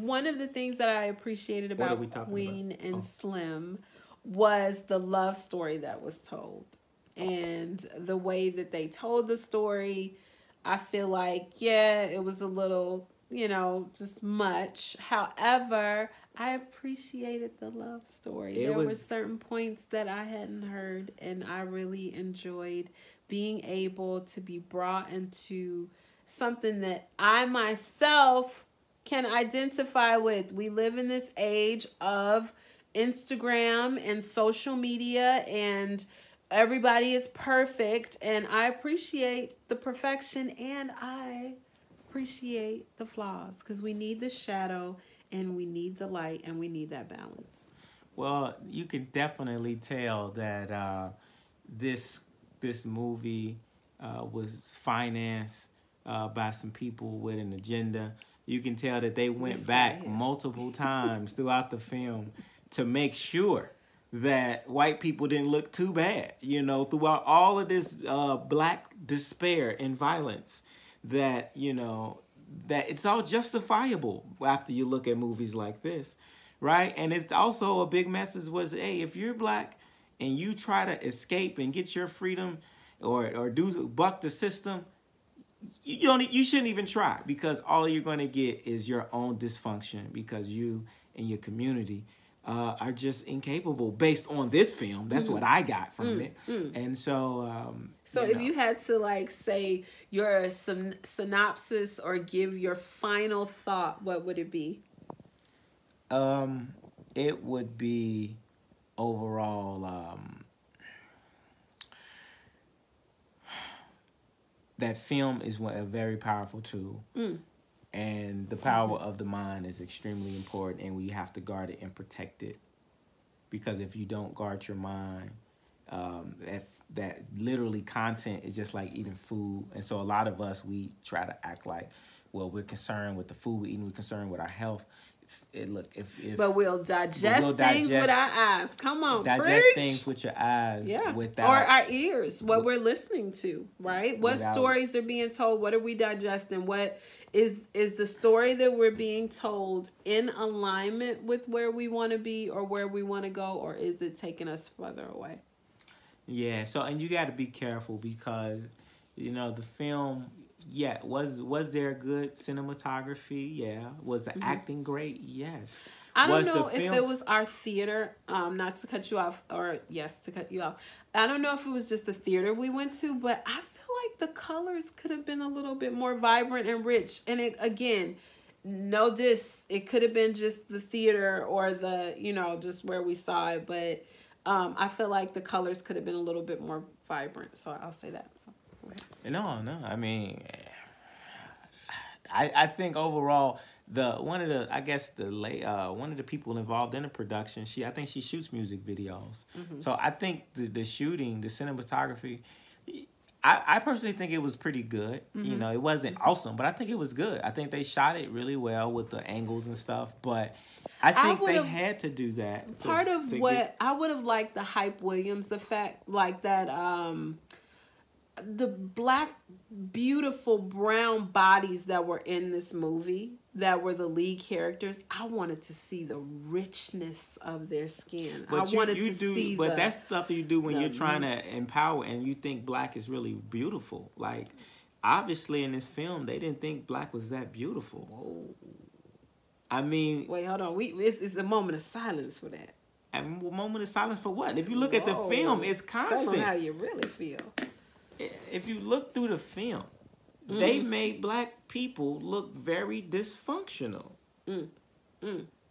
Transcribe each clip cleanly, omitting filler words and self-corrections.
one of the things that I appreciated about Queen and Oh. Slim was the love story that was told. And the way that they told the story, I feel like, yeah, it was a little, just much. However, I appreciated the love story. There were certain points that I hadn't heard, and I really enjoyed being able to be brought into something that I myself can identify with. We live in this age of Instagram and social media, and everybody is perfect, and I appreciate the perfection, and I appreciate the flaws, because we need the shadow and we need the light, and we need that balance. Well, you can definitely tell that this movie was financed by some people with an agenda. You can tell that they went back multiple times throughout the film to make sure that white people didn't look too bad, throughout all of this black despair and violence, that, that it's all justifiable after you look at movies like this, right? And it's also a big message was, hey, if you're black and you try to escape and get your freedom or buck the system, you shouldn't even try, because all you're going to get is your own dysfunction, because you and your community are just incapable based on this film. That's what I got from it. And so... if you had to, say your synopsis or give your final thought, what would it be? It would be overall... that film is a very powerful tool. And the power of the mind is extremely important, and we have to guard it and protect it. Because if you don't guard your mind, that literally content is just like eating food. And so a lot of us, we try to act like, well, we're concerned with the food we're eating, we're concerned with our health. But we'll digest things with our eyes. Come on, digest preach. things with your eyes. Yeah. Without, or our ears, what we're listening to, right? What stories are being told? What are we digesting? What is the story that we're being told in alignment with where we want to be or where we want to go, or is it taking us further away? Yeah. So, and you got to be careful, because, the film... Yeah, was there good cinematography? Yeah. Was the acting great? Yes. I don't know if it was our theater, not to cut you off, or yes, to cut you off. I don't know if it was just the theater we went to, but I feel like the colors could have been a little bit more vibrant and rich. And it, again, no diss, it could have been just the theater or the, just where we saw it. But I feel like the colors could have been a little bit more vibrant. So I'll say that. So. No. I mean, I think overall one of the people involved in the production, I think she shoots music videos. So I think the shooting, the cinematography, I personally think it was pretty good. It wasn't awesome, but I think it was good. I think they shot it really well with the angles and stuff, but I think they had to do that. I would have liked the Hype Williams effect, like that. The black, beautiful brown bodies that were in this movie, that were the lead characters, I wanted to see the richness of their skin. But that's stuff you do when you're trying to empower and you think black is really beautiful. Like, obviously in this film, they didn't think black was that beautiful. Whoa. I mean... Wait, hold on. It's a moment of silence for that. A moment of silence for what? If you look at the film, it's constant. Tell them how you really feel. If you look through the film, they made black people look very dysfunctional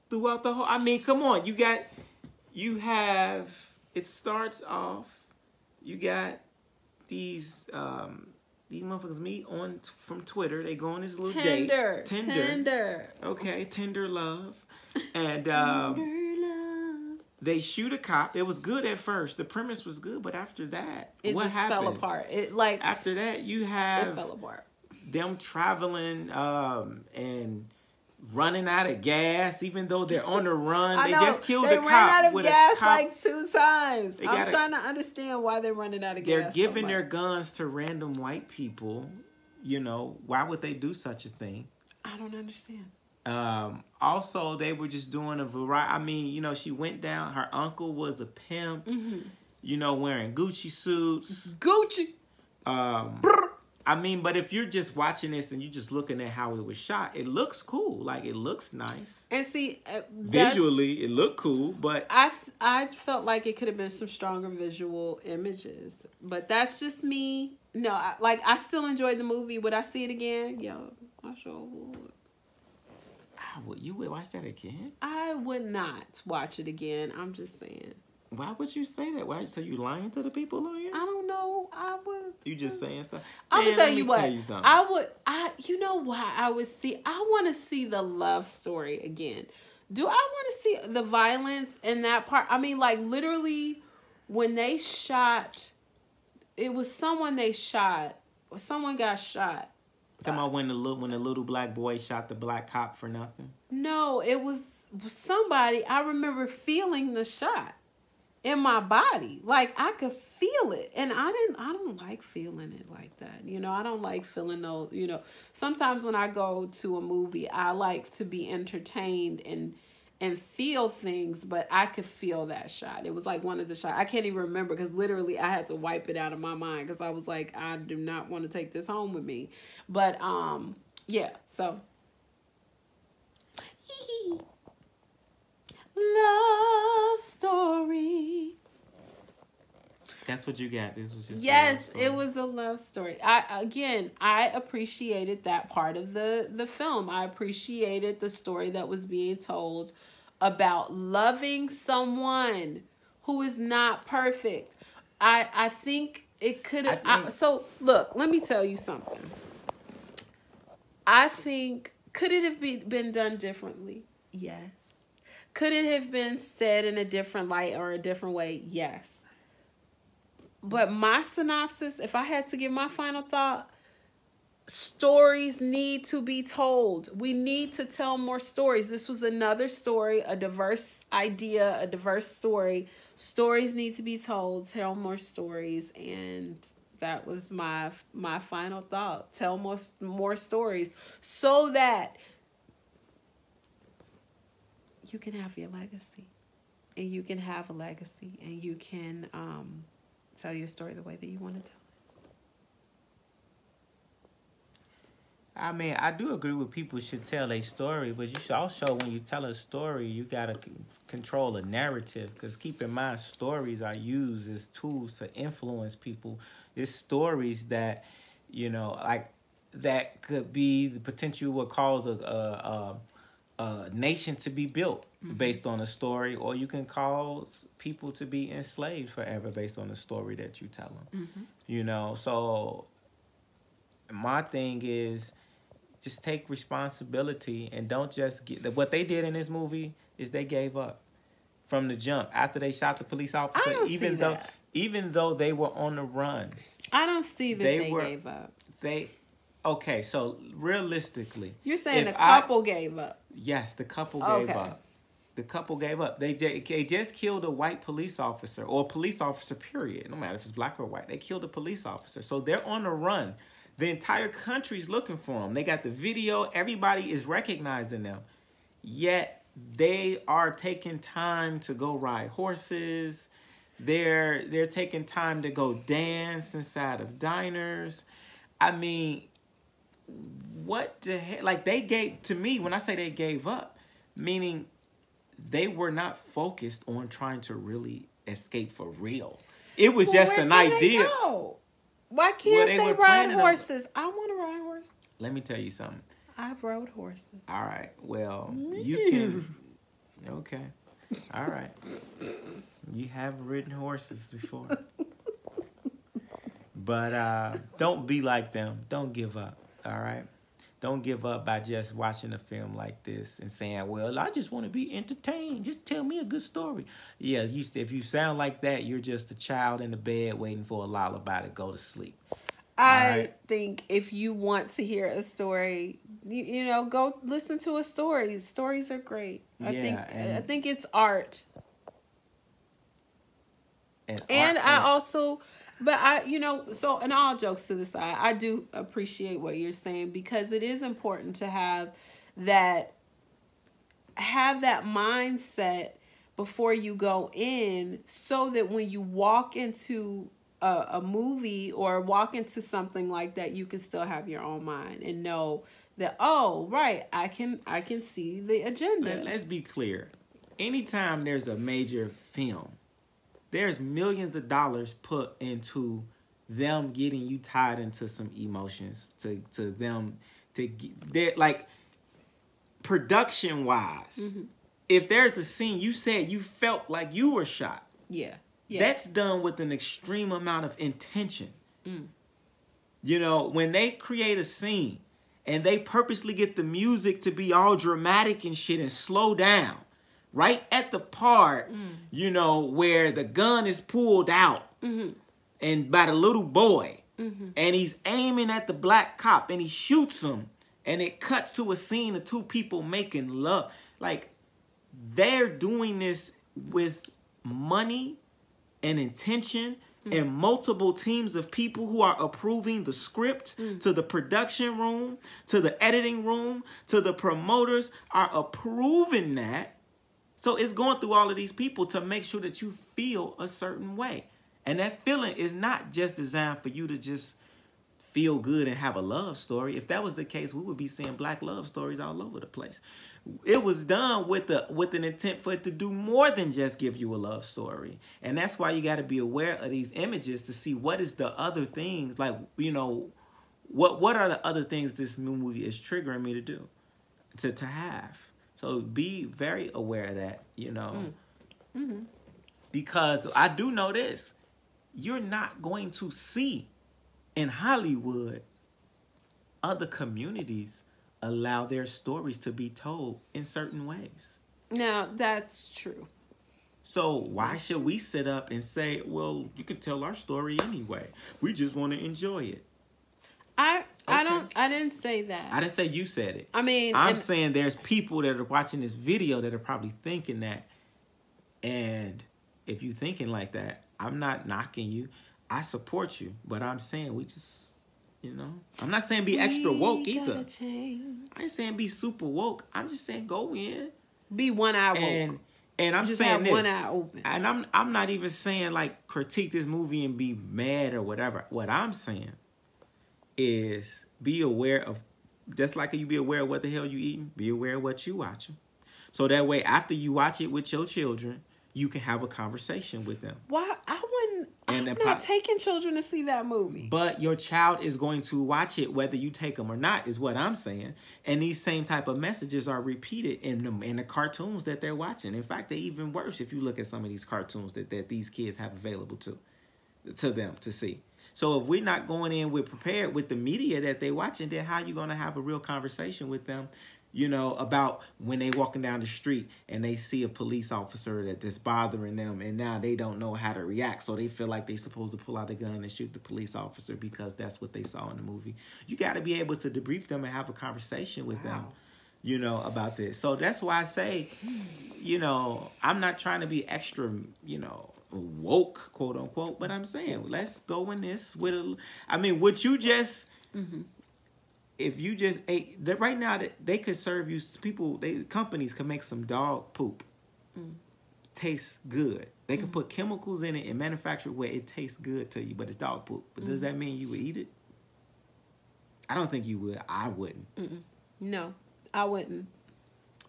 throughout the whole... I mean, come on. It starts off, you got these motherfuckers meet from Twitter. They go on this little date. Tinder. Okay, Tinder love. And... they shoot a cop. It was good at first. The premise was good, but after that, what happens? Fell apart. After that, you have it fell apart. Them traveling and running out of gas, even though they're on the run. They just killed a cop. They ran out of gas like 2 times. I'm trying to understand why they're running out of gas. They're giving their guns to random white people. Why would they do such a thing? I don't understand. Also, they were just doing a variety. I mean, you know, she went down. Her uncle was a pimp. You know, wearing Gucci suits. Gucci. I mean, but if you're just watching this and you're just looking at how it was shot, it looks cool. Like, it looks nice. And see, visually, it looked cool, but I felt like it could have been some stronger visual images. But that's just me. No, I still enjoyed the movie. Would I see it again? Yo, I sure would. You would watch that again? I would not watch it again. I'm just saying. Why would you say that? Why? So you lying to the people on here? I don't know. I would. You just saying stuff. I'm gonna tell you what. I would. You know why I would see? I want to see the love story again. Do I want to see the violence in that part? I mean, like literally, when they shot, it was someone they shot. Or someone got shot. Talking about when the little black boy shot the black cop for nothing? No, it was somebody. I remember feeling the shot in my body. Like I could feel it. And I don't like feeling it like that. You know, I don't like feeling those, you know. Sometimes when I go to a movie, I like to be entertained and feel things, but I could feel that shot. It was like one of the shots. I can't even remember because literally I had to wipe it out of my mind because I was like, I do not want to take this home with me. But yeah, so love story. That's what you got. This was just yes, it was a love story. I appreciated that part of the film. I appreciated the story that was being told about loving someone who is not perfect. I think it could have. So look, let me tell you something. I think could it have been done differently? Yes. Could it have been said in a different light or a different way? Yes. But my synopsis, if I had to give my final thought, stories need to be told. We need to tell more stories. This was another story, a diverse idea, a diverse story. Stories need to be told. Tell more stories. And that was my final thought. Tell more stories so that you can have your legacy. And you can have a legacy. And you can tell your story the way that you want to tell it. I mean, I do agree with people should tell a story, but you should also, when you tell a story, you got to control a narrative. Because keep in mind, stories are used as tools to influence people. It's stories that, you know, like that could be the potential what cause a nation to be built based on a story, or you can cause people to be enslaved forever based on the story that you tell them. You know, so my thing is just take responsibility and don't just get what they did in this movie is they gave up from the jump after they shot the police officer. Even though they were on the run, I don't see that they gave up. Okay, so realistically, you're saying the couple gave up. Yes, the couple gave up. The couple gave up. They just killed a white police officer, or a police officer, period. No matter if it's black or white. They killed a police officer. So they're on the run. The entire country's looking for them. They got the video. Everybody is recognizing them. Yet they are taking time to go ride horses. They're taking time to go dance inside of diners. I mean, what the heck? Like, they gave, to me, when I say they gave up, meaning they were not focused on trying to really escape for real. It was just an idea. Why can't they ride horses? I want to ride horses. Let me tell you something. I've rode horses. All right. Well, you can. Okay. All right. You have ridden horses before. But don't be like them. Don't give up. All right? Don't give up by just watching a film like this and saying, well, I just want to be entertained. Just tell me a good story. Yeah, if you sound like that, you're just a child in the bed waiting for a lullaby to go to sleep. I think if you want to hear a story, you know, go listen to a story. Stories are great. I think it's art. And I also... But so, and all jokes to the side, I do appreciate what you're saying because it is important to have that have that mindset before you go in, so that when you walk into a movie or walk into something like that, you can still have your own mind and know that, oh, right, I can see the agenda. Let's be clear. Anytime there's a major film, there's millions of dollars put into them getting you tied into some emotions, to them to get, like, production wise. If there's a scene you said you felt like you were shot, Yeah. that's done with an extreme amount of intention. You know, when they create a scene and they purposely get the music to be all dramatic and shit and slow down right at the part, you know, where the gun is pulled out and by the little boy, and he's aiming at the black cop and he shoots him, and it cuts to a scene of two people making love. Like, they're doing this with money and intention and multiple teams of people who are approving the script, to the production room, to the editing room, to the promoters are approving that. So it's going through all of these people to make sure that you feel a certain way. And that feeling is not just designed for you to just feel good and have a love story. If that was the case, we would be seeing black love stories all over the place. It was done with an intent for it to do more than just give you a love story. And that's why you got to be aware of these images to see what is the other things, like, you know, what are the other things this movie is triggering me to do, to have. So be very aware of that, you know. Because I do know this. You're not going to see in Hollywood other communities allow their stories to be told in certain ways. Now, that's true. So why should we sit up and say, well, you can tell our story anyway. We just want to enjoy it. I didn't say that. I didn't say you said it. I mean, I'm saying there's people that are watching this video that are probably thinking that. And if you're thinking like that, I'm not knocking you. I support you. But I'm saying we just, you know, I'm not saying be extra woke either. I ain't saying be super woke. I'm just saying go in. Be one eye woke. And I'm just saying have this. One eye open. And I'm not even saying like critique this movie and be mad or whatever. What I'm saying is be aware of, just like you be aware of what the hell you eating, be aware of what you watching. So that way, after you watch it with your children, you can have a conversation with them. Why? I'm not taking children to see that movie. But your child is going to watch it whether you take them or not, is what I'm saying. And these same type of messages are repeated in the cartoons that they're watching. In fact, they're even worse if you look at some of these cartoons that these kids have available to them to see. So if we're not going in prepared with the media that they're watching, then how are you going to have a real conversation with them, you know, about when they walking down the street and they see a police officer that's bothering them, and now they don't know how to react, so they feel like they're supposed to pull out a gun and shoot the police officer because that's what they saw in the movie. You got to be able to debrief them and have a conversation with them, you know, about this. So that's why I say, you know, I'm not trying to be extra, you know, woke, quote unquote, but I'm saying let's go in this with what you just if you just ate right now, that they could serve you, companies can make some dog poop taste good. They can put chemicals in it and manufacture it where it tastes good to you, but it's dog poop. But does that mean you would eat it? I don't think you would. I wouldn't. No, I wouldn't.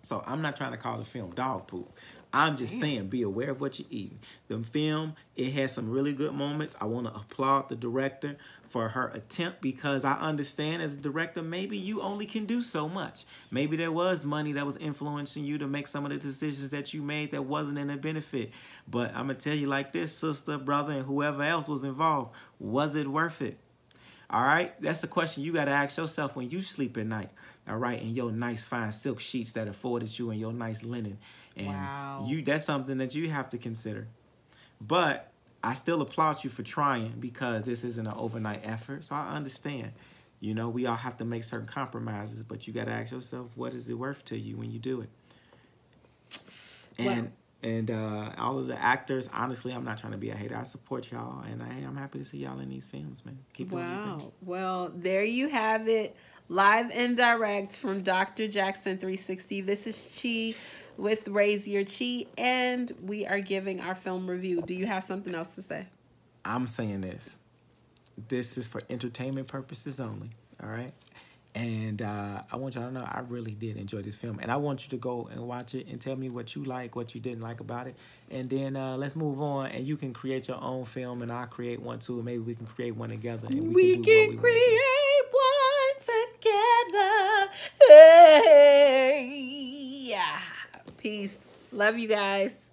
So I'm not trying to call the film dog poop. I'm just saying be aware of what you're eating. The film, it has some really good moments. I want to applaud the director for her attempt, because I understand as a director, maybe you only can do so much. Maybe there was money that was influencing you to make some of the decisions that you made that wasn't in a benefit. But I'm going to tell you like this, sister, brother, and whoever else was involved, was it worth it? All right? That's the question you got to ask yourself when you sleep at night. All right? And your nice fine silk sheets that afforded you and your nice linen. And that's something that you have to consider. But I still applaud you for trying, because this isn't an overnight effort. So I understand. You know, we all have to make certain compromises, but you got to ask yourself, what is it worth to you when you do it? And And all of the actors, honestly, I'm not trying to be a hater. I support y'all, and I'm happy to see y'all in these films, man. Keep doing your thing. Wow. Well, there you have it. Live and direct from Dr. Jackson 360. This is Chi with Raise Your Chi, and we are giving our film review. Do you have something else to say? I'm saying this. This is for entertainment purposes only, all right? And I want y'all to know I really did enjoy this film. And I want you to go and watch it and tell me what you like, what you didn't like about it. And then let's move on. And you can create your own film, and I'll create one too. And maybe we can create one together. And We can do can what we create one together. Hey. Yeah. Peace. Love you guys.